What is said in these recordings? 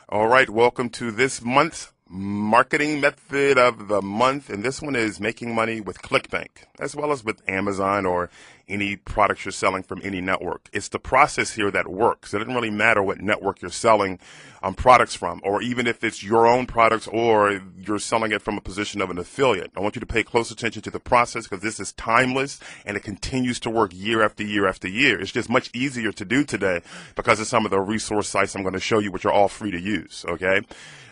All right, welcome to this month's marketing method of the month, and this one is making money with Clickbank, as well as with Amazon or any products you're selling from any network. It's the process here that works. It doesn't really matter what network you're selling products from, or even if it's your own products or you're selling it from a position of an affiliate. I want you to pay close attention to the process because this is timeless and it continues to work year after year after year. It's just much easier to do today because of some of the resource sites I'm going to show you, which are all free to use, okay?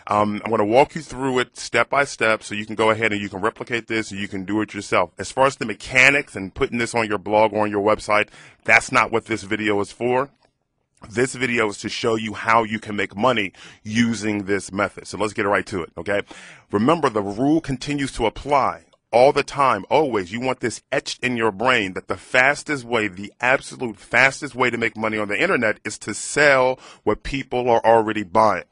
I'm going to walk you through it step by step so you can go ahead and you can replicate this and you can do it yourself. As far as the mechanics and putting this on your blog or on your website, that's not what this video is for. This video is to show you how you can make money using this method. So let's get right to it, okay? Remember, the rule continues to apply all the time, always. You want this etched in your brain that the fastest way, the absolute fastest way to make money on the internet is to sell what people are already buying.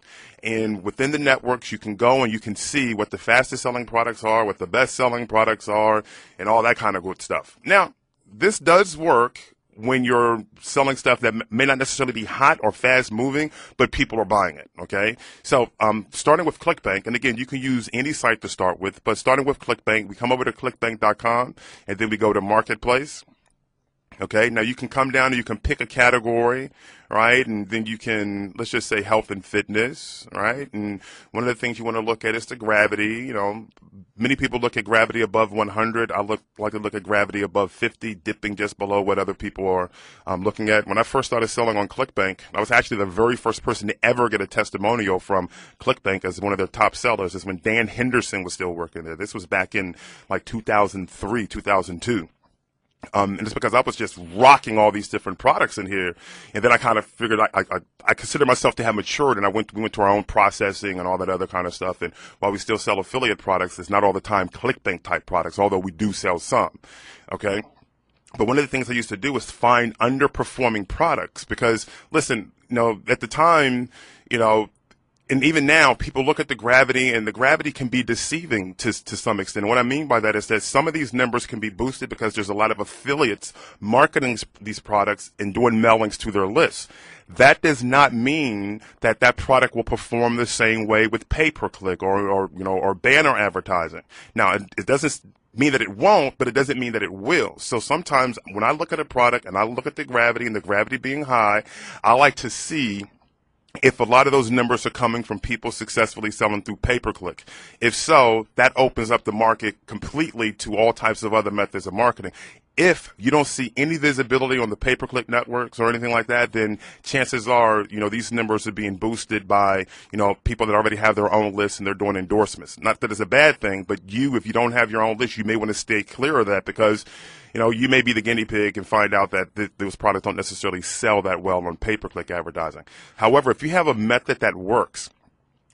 And within the networks, you can go and you can see what the fastest selling products are, what the best selling products are, and all that kind of good stuff. Now, this does work when you're selling stuff that may not necessarily be hot or fast moving, but people are buying it, okay? So starting with Clickbank, and again, you can use any site to start with, but starting with Clickbank, we come over to clickbank.com, and then we go to Marketplace. Okay, now you can come down and you can pick a category, right? And then you can, let's just say health and fitness, right? And one of the things you want to look at is the gravity. You know, many people look at gravity above 100. I like to look at gravity above 50, dipping just below what other people are looking at. When I first started selling on Clickbank, I was actually the very first person to ever get a testimonial from Clickbank as one of their top sellers. Is when Dan Henderson was still working there. This was back in like 2003, 2002. And it's because I was just rocking all these different products in here. And then I kind of figured I consider myself to have matured, and we went to our own processing and all that other kind of stuff. And while we still sell affiliate products, it's not all the time Clickbank type products, although we do sell some. Okay. But one of the things I used to do was find underperforming products because, listen, you know, at the time, you know, and even now, people look at the gravity, and the gravity can be deceiving to some extent. And what I mean by that is that some of these numbers can be boosted because there's a lot of affiliates marketing these products and doing mailings to their lists. That does not mean that that product will perform the same way with pay-per-click or banner advertising. Now, it doesn't mean that it won't, but it doesn't mean that it will. So sometimes when I look at a product and I look at the gravity and the gravity being high, I like to see if a lot of those numbers are coming from people successfully selling through pay-per-click. If so, that opens up the market completely to all types of other methods of marketing. If you don't see any visibility on the pay-per-click networks or anything like that, then chances are, you know, these numbers are being boosted by, you know, people that already have their own lists and they're doing endorsements. Not that it's a bad thing, but if you don't have your own list, you may want to stay clear of that because, you know, you may be the guinea pig and find out that those products don't necessarily sell that well on pay-per-click advertising. However, if you have a method that works,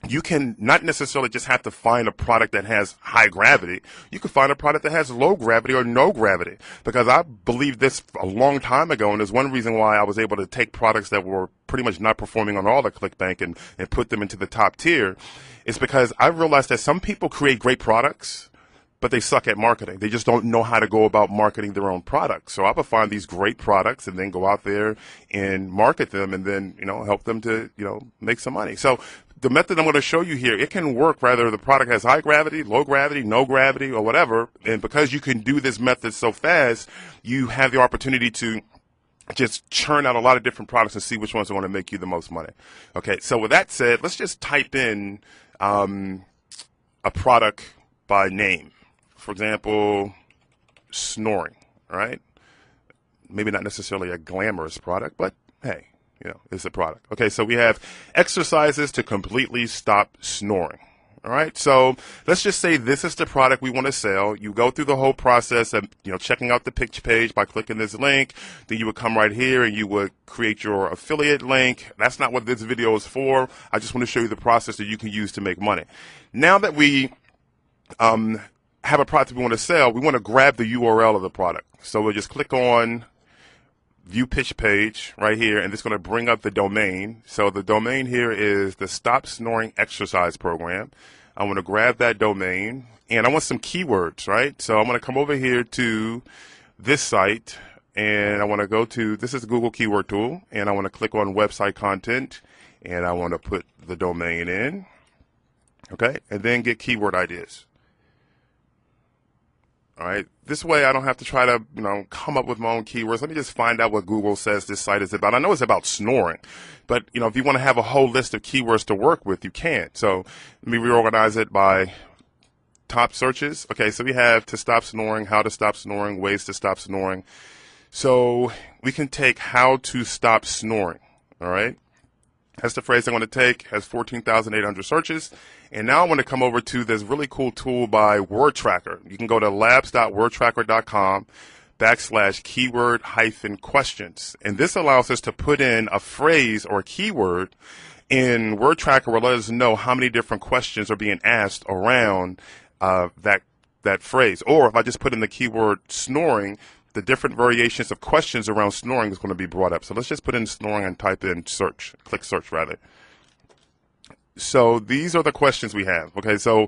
you can not necessarily just have to find a product that has high gravity. You can find a product that has low gravity or no gravity. Because I believed this a long time ago, and there's one reason why I was able to take products that were pretty much not performing on all the Clickbank and put them into the top tier. Is because I realized that some people create great products, but they suck at marketing. They just don't know how to go about marketing their own products. So I would find these great products and then go out there and market them and then, you know, help them to, you know, make some money. So the method I'm going to show you here, it can work whether the product has high gravity, low gravity, no gravity, or whatever. And because you can do this method so fast, you have the opportunity to just churn out a lot of different products and see which ones are going to make you the most money. Okay, so with that said, let's just type in a product by name. For example, snoring, right? Maybe not necessarily a glamorous product, but hey, you know, it's a product. Okay, so we have exercises to completely stop snoring. All right, so let's just say this is the product we want to sell. You go through the whole process of, you know, checking out the pitch page by clicking this link. Then you would come right here and you would create your affiliate link. That's not what this video is for. I just want to show you the process that you can use to make money. Now that we have a product we want to sell, we want to grab the URL of the product. So we'll just click on View Pitch Page right here, and it's going to bring up the domain. So the domain here is the Stop Snoring Exercise Program. I want to grab that domain, and I want some keywords, right? So I'm going to come over here to this site, and I want to go to, this is the Google Keyword Tool, and I want to click on Website Content, and I want to put the domain in. Okay, and then get keyword ideas. All right, this way I don't have to try to, come up with my own keywords. Let me just find out what Google says this site is about. I know it's about snoring, but if you want to have a whole list of keywords to work with, you can. So let me reorganize it by top searches. Okay, so we have to stop snoring, how to stop snoring, ways to stop snoring. So we can take how to stop snoring. All right. That's the phrase I want to take. Has 14,800 searches. And now I want to come over to this really cool tool by Word Tracker. You can go to labs.wordtracker.com/keyword-questions. And this allows us to put in a phrase or a keyword, and Word Tracker will let us know how many different questions are being asked around that phrase. Or if I just put in the keyword snoring, the different variations of questions around snoring is going to be brought up. So let's just put in snoring and type in search, click search rather. So these are the questions we have. Okay, so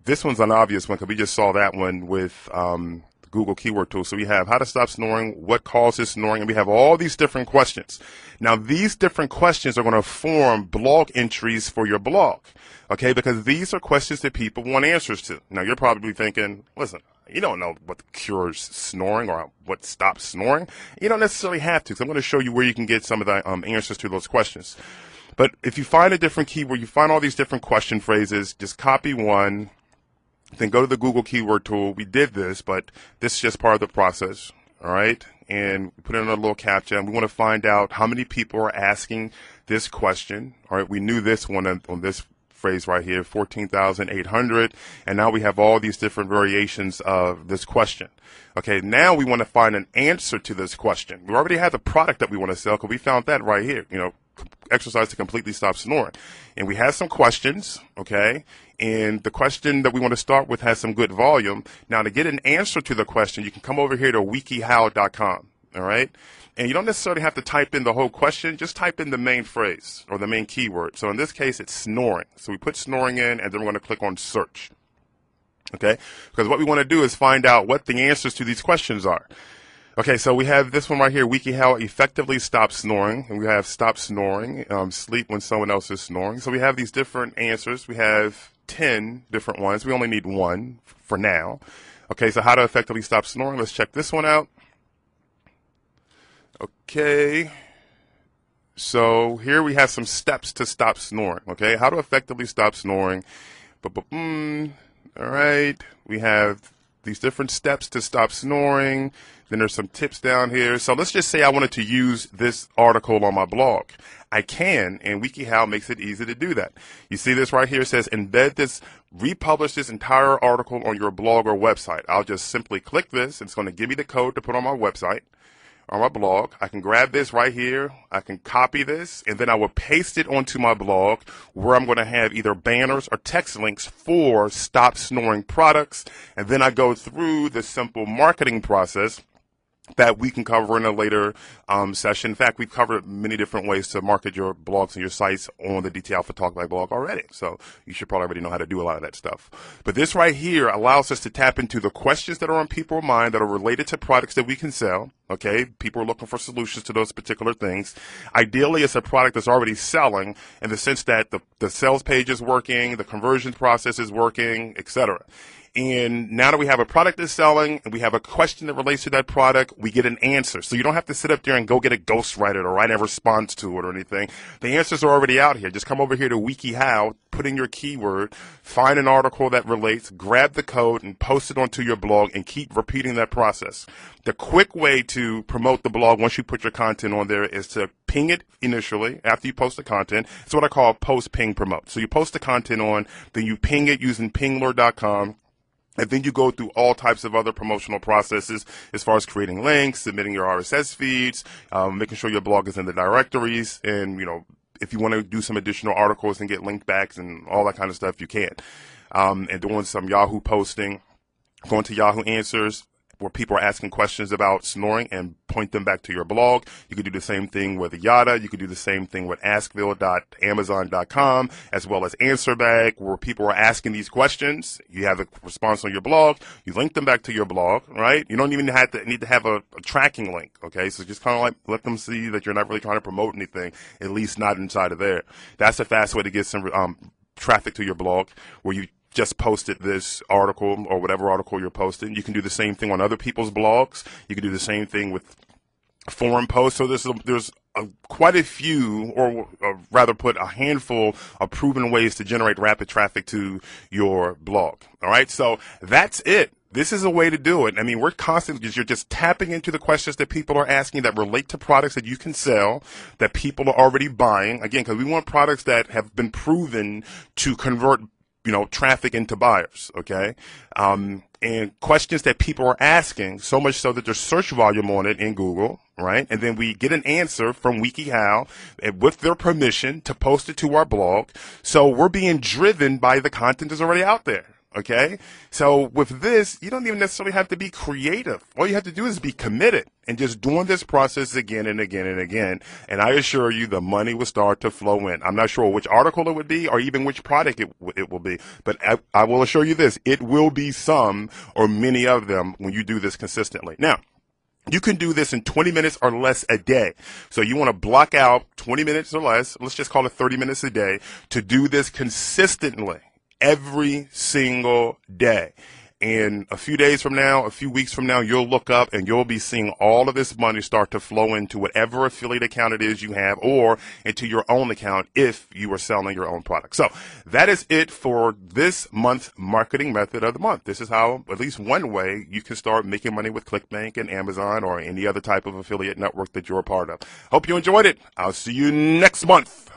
this one's an obvious one because we just saw that one with the Google keyword tool. So we have how to stop snoring, what causes snoring, and we have all these different questions. Now these different questions are going to form blog entries for your blog. Okay, because these are questions that people want answers to. Now you're probably thinking, listen, you don't know what cures snoring or what stops snoring. You don't necessarily have to. So I'm going to show you where you can get some of the answers to those questions. But if you find a different keyword, you find all these different question phrases, just copy one, then go to the Google keyword tool. We did this, but this is just part of the process. All right. And we put in a little captcha, and we want to find out how many people are asking this question. All right. We knew this one on this phrase right here, 14,800, and now we have all these different variations of this question. Okay, now we want to find an answer to this question. We already have the product that we want to sell because we found that right here, exercise to completely stop snoring. And we have some questions, okay, and the question that we want to start with has some good volume. Now to get an answer to the question, you can come over here to wikihow.com, all right? And you don't necessarily have to type in the whole question, just type in the main phrase or the main keyword. So in this case, it's snoring. So we put snoring in, and then we're going to click on search. Okay, because what we want to do is find out what the answers to these questions are. Okay, so we have this one right here, WikiHow effectively stop snoring, and we have stop snoring, sleep when someone else is snoring. So we have these different answers. We have 10 different ones. We only need one for now. Okay, so how to effectively stop snoring. Let's check this one out. Okay, so here we have some steps to stop snoring. Okay, how to effectively stop snoring. All right, we have these different steps to stop snoring. Then there's some tips down here. So let's just say I wanted to use this article on my blog. I can, and WikiHow makes it easy to do that. You see this right here. It says embed this, republish this entire article on your blog or website. I'll just simply click this, and it's going to give me the code to put on my website, on my blog. I can grab this right here. I can copy this, and then I will paste it onto my blog where I'm going to have either banners or text links for stop snoring products. And then I go through the simple marketing process that we can cover in a later session. In fact, we've covered many different ways to market your blogs and your sites on the DT Alpha Talk Live blog already. So you should probably already know how to do a lot of that stuff. But this right here allows us to tap into the questions that are on people's mind that are related to products that we can sell. Okay, people are looking for solutions to those particular things. Ideally, it's a product that's already selling in the sense that the sales page is working, the conversion process is working, etc. And now that we have a product that's selling and we have a question that relates to that product, we get an answer. So you don't have to sit up there and go get a ghostwriter or write a response to it or anything. The answers are already out here. Just come over here to WikiHow, put in your keyword, find an article that relates, grab the code, and post it onto your blog, and keep repeating that process. The quick way to promote the blog once you put your content on there is to ping it initially after you post the content. It's what I call post, ping, promote. So you post the content on, then you ping it using pinglr.com. And then you go through all types of other promotional processes as far as creating links, submitting your RSS feeds, making sure your blog is in the directories, and, if you want to do some additional articles and get link backs and all that kind of stuff, you can. And doing some Yahoo posting, going to Yahoo Answers, where people are asking questions about snoring and point them back to your blog. You could do the same thing with Yada. You could do the same thing with askville.amazon.com, as well as AnswerBag, where people are asking these questions. You have a response on your blog. You link them back to your blog, right? You don't even need to have a tracking link, okay? So just kind of like let them see that you're not really trying to promote anything, at least not inside of there. That's a fast way to get some traffic to your blog, where you just posted this article or whatever article you're posting. You can do the same thing on other people's blogs. You can do the same thing with forum posts. So there's quite a few, or rather put a handful of proven ways to generate rapid traffic to your blog. All right, so that's it. This is a way to do it. I mean, we're constantly you're just tapping into the questions that people are asking that relate to products that you can sell, that people are already buying. Again, because we want products that have been proven to convert, traffic into buyers, okay? And questions that people are asking, so much so that there's search volume on it in Google, right? And then we get an answer from WikiHow with their permission to post it to our blog. So we're being driven by the content that's already out there. Okay, so with this, you don't even necessarily have to be creative. All you have to do is be committed and just doing this process again and again and again. And I assure you, the money will start to flow in. I'm not sure which article it would be or even which product it will be, but I will assure you this: it will be some or many of them when you do this consistently. Now, you can do this in 20 minutes or less a day. So you want to block out 20 minutes or less. Let's just call it 30 minutes a day to do this consistently. Every single day. And a few days from now, a few weeks from now, you'll look up and you'll be seeing all of this money start to flow into whatever affiliate account it is you have, or into your own account if you are selling your own product. So that is it for this month's marketing method of the month. This is how, at least one way, you can start making money with Clickbank and Amazon or any other type of affiliate network that you're a part of. Hope you enjoyed it. I'll see you next month.